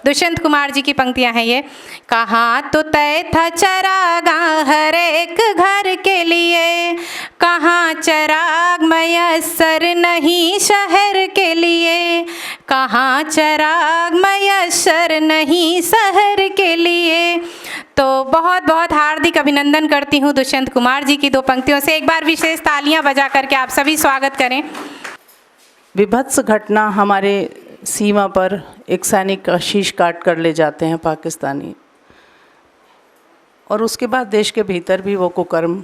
दुष्यंत कुमार जी की पंक्तियां हैं ये। कहाँ तो तय था चरागाह हर एक घर के लिए, कहाँ चराग मयस्सर नहीं शहर के लिए, कहाँ चराग मयस्सर नहीं शहर के लिए। तो बहुत बहुत हार्दिक अभिनंदन करती हूँ दुष्यंत कुमार जी की दो पंक्तियों से। एक बार विशेष तालियां बजा करके आप सभी स्वागत करें। विभत्स घटना, हमारे सीमा पर एक सैनिक का शीश काट कर ले जाते हैं पाकिस्तानी, और उसके बाद देश के भीतर भी वो कुकर्म,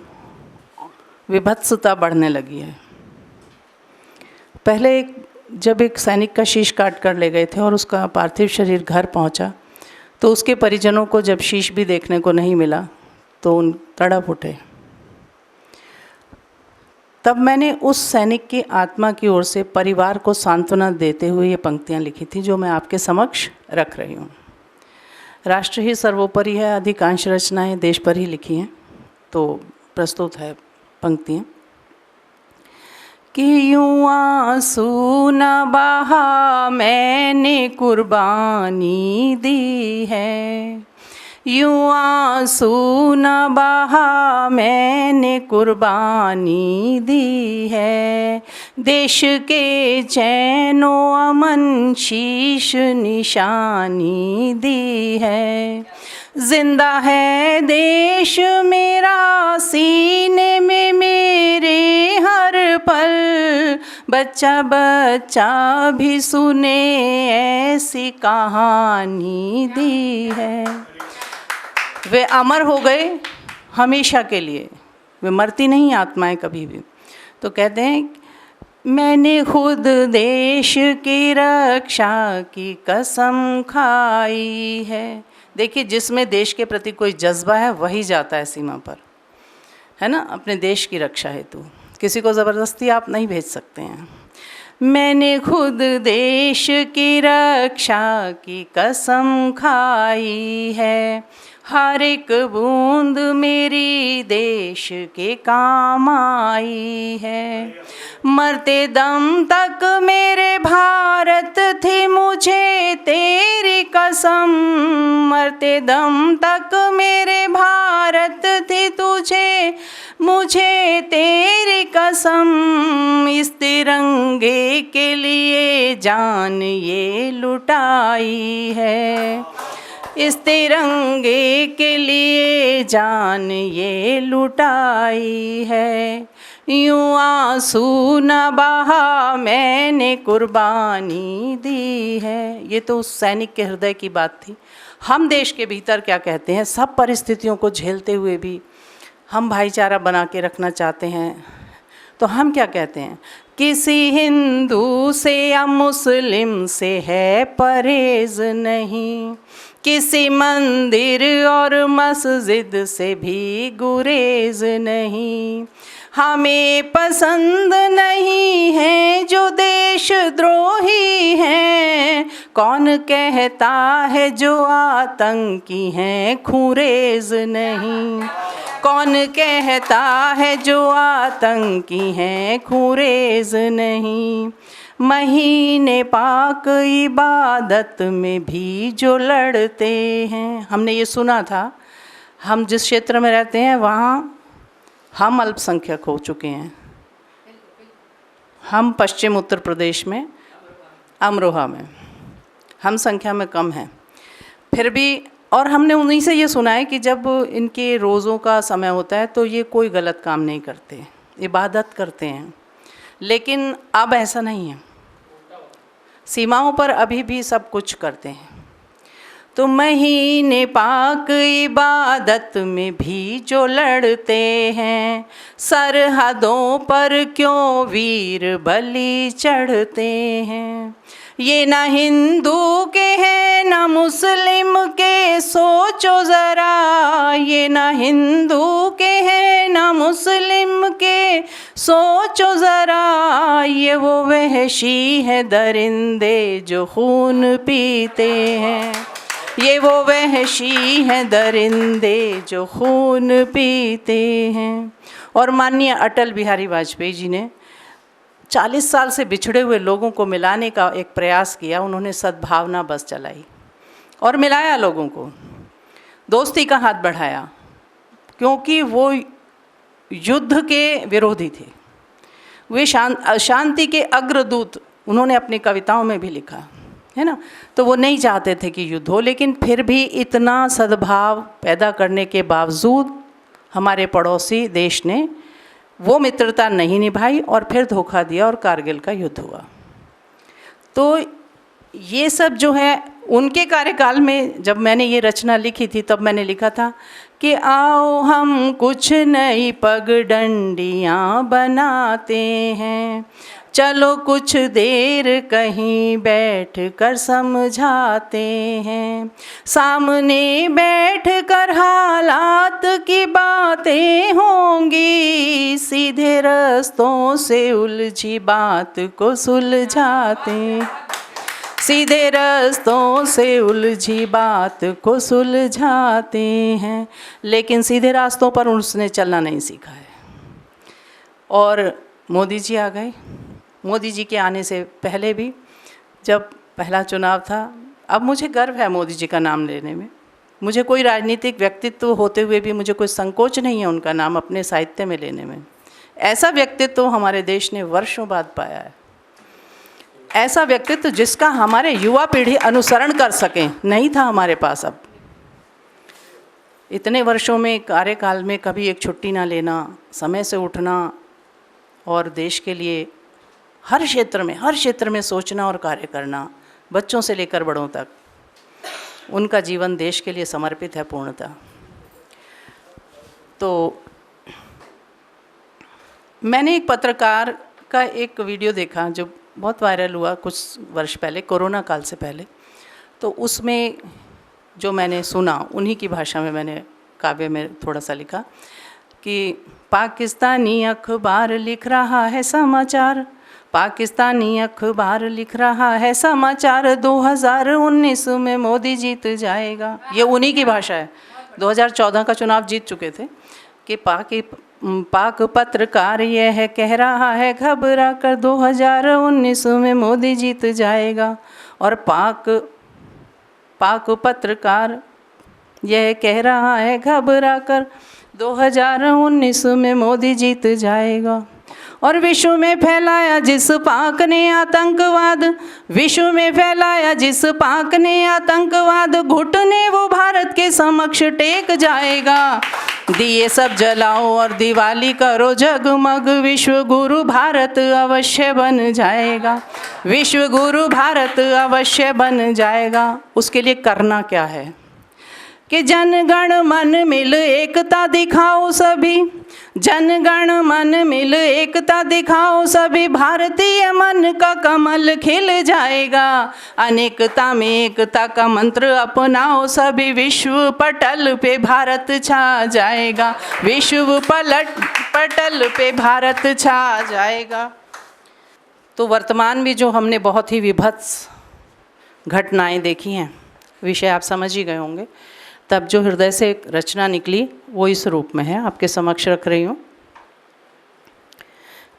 विभत्सता बढ़ने लगी है। पहले जब एक सैनिक का शीश काट कर ले गए थे और उसका पार्थिव शरीर घर पहुंचा, तो उसके परिजनों को जब शीश भी देखने को नहीं मिला तो उन तड़प उठे। तब मैंने उस सैनिक की आत्मा की ओर से परिवार को सांत्वना देते हुए ये पंक्तियाँ लिखी थी, जो मैं आपके समक्ष रख रही हूँ। राष्ट्र ही सर्वोपरि है, अधिकांश रचनाएं देश पर ही लिखी हैं, तो प्रस्तुत है पंक्तियाँ। कि यूँ आंसू न बहा मैंने कुर्बानी दी है, यूँ आंसू न बहा मैंने कुर्बानी दी है, देश के चैनो अमन शीश निशानी दी है। जिंदा है देश मेरा सीने में मेरे हर पल, बच्चा बच्चा भी सुने ऐसी कहानी दी है। वे अमर हो गए हमेशा के लिए, वे मरती नहीं आत्माएं कभी भी। तो कहते हैं मैंने खुद देश की रक्षा की कसम खाई है। देखिए, जिसमें देश के प्रति कोई जज्बा है वही जाता है सीमा पर, है ना, अपने देश की रक्षा हेतु। किसी को ज़बरदस्ती आप नहीं भेज सकते हैं। मैंने खुद देश की रक्षा की कसम खाई है, हर एक बूंद मेरी देश के काम आई है। मरते दम तक मेरे भारत थी मुझे तेरी कसम, मरते दम तक मेरे भारत थी तुझे मुझे तेरी कसम। इस तिरंगे के लिए जान ये लुटाई है, इस तिरंगे के लिए जान ये लुटाई है। यूँ आंसू न बहा मैंने कुर्बानी दी है। ये तो उस सैनिक के हृदय की बात थी। हम देश के भीतर क्या कहते हैं, सब परिस्थितियों को झेलते हुए भी हम भाईचारा बना के रखना चाहते हैं। तो हम क्या कहते हैं, किसी हिंदू से या मुस्लिम से है परहेज नहीं, किसी मंदिर और मस्जिद से भी गुरेज नहीं। हमें पसंद नहीं है जो देशद्रोही हैं, कौन कहता है जो आतंकी हैं खुरेज नहीं, कौन कहता है जो आतंकी हैं खुरेज नहीं। महीने पाक इबादत में भी जो लड़ते हैं। हमने ये सुना था, हम जिस क्षेत्र में रहते हैं वहाँ हम अल्पसंख्यक हो चुके हैं। हम पश्चिम उत्तर प्रदेश में अमरोहा में हम संख्या में कम हैं, फिर भी। और हमने उन्हीं से ये सुना है कि जब इनके रोज़ों का समय होता है तो ये कोई गलत काम नहीं करते, इबादत करते हैं। लेकिन अब ऐसा नहीं है, सीमाओं पर अभी भी सब कुछ करते हैं। तो महीने पाक इबादत में भी जो लड़ते हैं, सरहदों पर क्यों वीर बलि चढ़ते हैं। ये ना हिंदू के हैं ना मुस्लिम के, सोचो ज़रा, ये ना हिंदू के हैं ना मुस्लिम के, सोचो ज़रा। ये वो वहशी है दरिंदे जो खून पीते हैं, ये वो वहशी है दरिंदे जो खून पीते हैं। और माननीय अटल बिहारी वाजपेयी जी ने 40 साल से बिछड़े हुए लोगों को मिलाने का एक प्रयास किया। उन्होंने सद्भावना बस चलाई। और मिलाया लोगों को, दोस्ती का हाथ बढ़ाया, क्योंकि वो युद्ध के विरोधी थे, वे शांति के अग्रदूत, उन्होंने अपनी कविताओं में भी लिखा है ना। तो वो नहीं चाहते थे कि युद्ध हो, लेकिन फिर भी इतना सद्भाव पैदा करने के बावजूद हमारे पड़ोसी देश ने वो मित्रता नहीं निभाई और फिर धोखा दिया और कारगिल का युद्ध हुआ। तो ये सब जो है उनके कार्यकाल में, जब मैंने ये रचना लिखी थी तब मैंने लिखा था कि आओ हम कुछ नई पगडंडियाँ बनाते हैं, चलो कुछ देर कहीं बैठ कर समझाते हैं, सामने बैठ कर हालात की बातें होंगी, सीधे रास्तों से उलझी बात को सुलझाते, सीधे रास्तों से उलझी बात को सुलझाते हैं। लेकिन सीधे रास्तों पर उसने चलना नहीं सीखा है। और मोदी जी आ गए। मोदी जी के आने से पहले भी जब पहला चुनाव था, अब मुझे गर्व है मोदी जी का नाम लेने में। मुझे कोई राजनीतिक व्यक्तित्व होते हुए भी मुझे कोई संकोच नहीं है उनका नाम अपने साहित्य में लेने में। ऐसा व्यक्तित्व हमारे देश ने वर्षों बाद पाया है, ऐसा व्यक्तित्व जिसका हमारे युवा पीढ़ी अनुसरण कर सकें, नहीं था हमारे पास। अब इतने वर्षों में कार्यकाल में कभी एक छुट्टी ना लेना, समय से उठना और देश के लिए हर क्षेत्र में सोचना और कार्य करना, बच्चों से लेकर बड़ों तक उनका जीवन देश के लिए समर्पित है पूर्णतः। तो मैंने एक पत्रकार का एक वीडियो देखा जो बहुत वायरल हुआ कुछ वर्ष पहले, कोरोना काल से पहले। तो उसमें जो मैंने सुना उन्हीं की भाषा में मैंने काव्य में थोड़ा सा लिखा कि पाकिस्तानी अखबार लिख रहा है समाचार, पाकिस्तानी अखबार लिख रहा है समाचार, 2019 में मोदी जीत जाएगा। ये उन्हीं की भाषा है। 2014 का चुनाव जीत चुके थे कि पाक पत्रकार यह कह रहा है घबरा कर 2019 में मोदी जीत जाएगा। और पाक पत्रकार यह कह रहा है घबरा कर 2019 में मोदी जीत जाएगा। और विश्व में फैलाया जिस पाक ने आतंकवाद, विश्व में फैलाया जिस पाक ने आतंकवाद, घुटने वो भारत के समक्ष टेक जाएगा। दिए सब जलाओ और दिवाली करो जगमग, विश्व गुरु भारत अवश्य बन जाएगा, विश्व गुरु भारत अवश्य बन जाएगा। उसके लिए करना क्या है कि जनगण मन मिल एकता दिखाओ सभी, जनगण मन मिल एकता दिखाओ सभी, भारतीय मन का कमल खिल जाएगा। अनेकता में एकता का मंत्र अपनाओ सभी, विश्व पटल पे भारत छा जाएगा, विश्व पटल पे भारत छा जाएगा। तो वर्तमान में जो हमने बहुत ही विभत्स घटनाएं देखी हैं, विषय आप समझ ही गए होंगे, तब जो हृदय से एक रचना निकली वो इस रूप में है, आपके समक्ष रख रही हूँ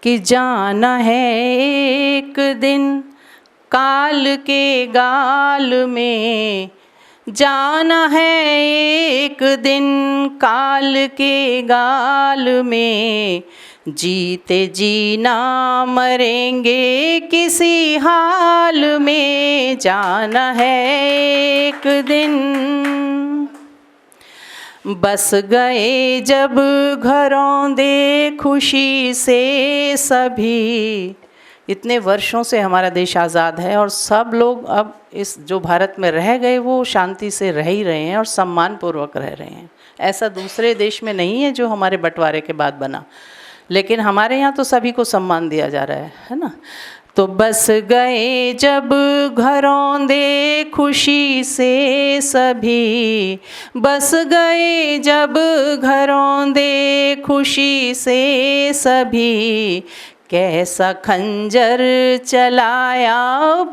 कि जाना है एक दिन काल के गाल में, जाना है एक दिन काल के गाल में, जीते जीना मरेंगे किसी हाल में, जाना है एक दिन। बस गए जब घरों दे खुशी से सभी, इतने वर्षों से हमारा देश आज़ाद है और सब लोग अब इस जो भारत में रह गए वो शांति से रह ही रहे हैं और सम्मानपूर्वक रह रहे हैं। ऐसा दूसरे देश में नहीं है जो हमारे बंटवारे के बाद बना, लेकिन हमारे यहाँ तो सभी को सम्मान दिया जा रहा है ना। तो बस गए जब घरों दे खुशी से सभी, बस गए जब घरों दे खुशी से सभी, कैसा खंजर चलाया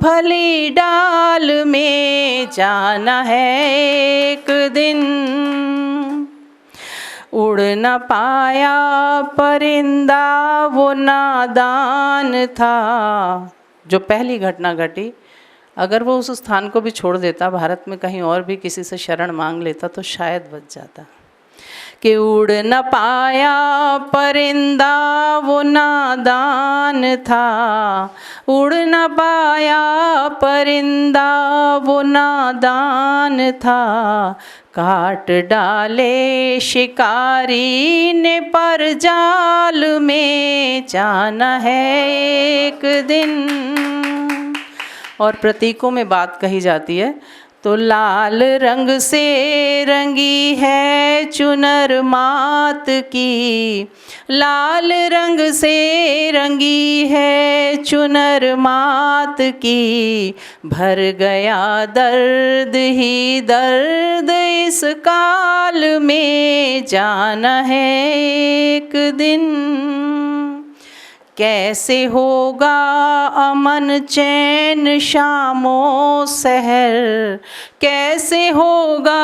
भली डाल में, जाना है एक दिन। उड़ न पाया परिंदा वो नादान था। जो पहली घटना घटी अगर वो उस स्थान को भी छोड़ देता, भारत में कहीं और भी किसी से शरण मांग लेता तो शायद बच जाता। कि उड़ न पाया परिंदा वो नादान था, उड़ न पाया परिंदा वो नादान था, काट डाले शिकारी ने पर जाल में जाना है एक दिन। और प्रतीकों में बात कही जाती है तो लाल रंग से रंगी है चुनर मात की, लाल रंग से रंगी है चुनर मात की, भर गया दर्द ही दर्द इस काल में जाना है एक दिन। कैसे होगा अमन चैन शामो सहर, कैसे होगा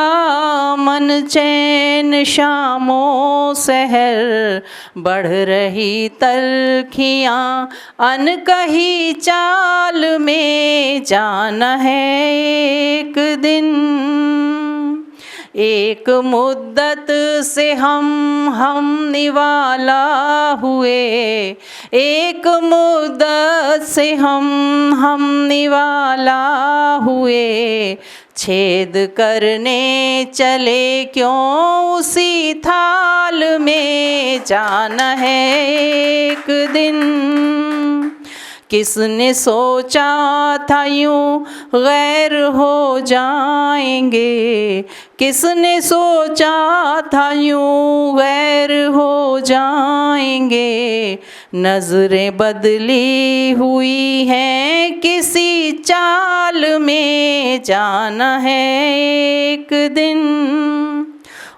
अमन चैन शामो सहर, बढ़ रही तलखियाँ अनकही चाल में जाना है एक दिन। एक मुद्दत से हम निवाला हुए, एक मुद्दत से हम निवाला हुए, छेद करने चले क्यों उसी थाल में जाना है एक दिन। किसने सोचा था यूं गैर हो जाएंगे, किसने सोचा था यूं गैर हो जाएंगे, नजरें बदली हुई हैं किसी चाल में जाना है एक दिन।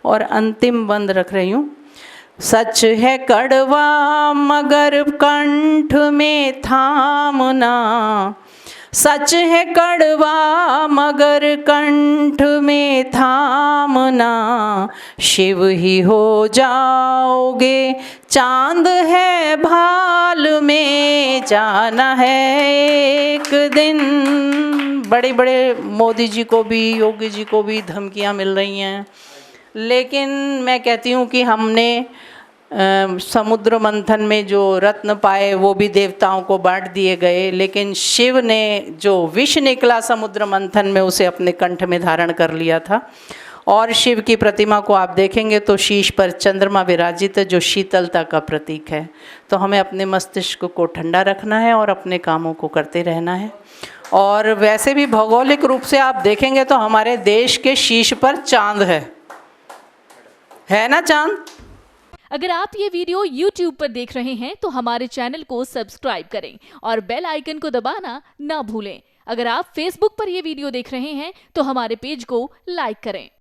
और अंतिम बंद रख रही हूँ। सच है कड़वा मगर कंठ में थामना, सच है कड़वा मगर कंठ में थामना, शिव ही हो जाओगे चांद है भाल में जाना है एक दिन। बड़े बड़े मोदी जी को भी योगी जी को भी धमकियां मिल रही हैं, लेकिन मैं कहती हूँ कि हमने समुद्र मंथन में जो रत्न पाए वो भी देवताओं को बांट दिए गए, लेकिन शिव ने जो विष निकला समुद्र मंथन में उसे अपने कंठ में धारण कर लिया था। और शिव की प्रतिमा को आप देखेंगे तो शीश पर चंद्रमा विराजित है जो शीतलता का प्रतीक है। तो हमें अपने मस्तिष्क को ठंडा रखना है और अपने कामों को करते रहना है। और वैसे भी भौगोलिक रूप से आप देखेंगे तो हमारे देश के शीश पर चांद है ना चांद। अगर आप ये वीडियो YouTube पर देख रहे हैं तो हमारे चैनल को सब्सक्राइब करें और बेल आइकन को दबाना ना भूलें। अगर आप Facebook पर ये वीडियो देख रहे हैं तो हमारे पेज को लाइक करें।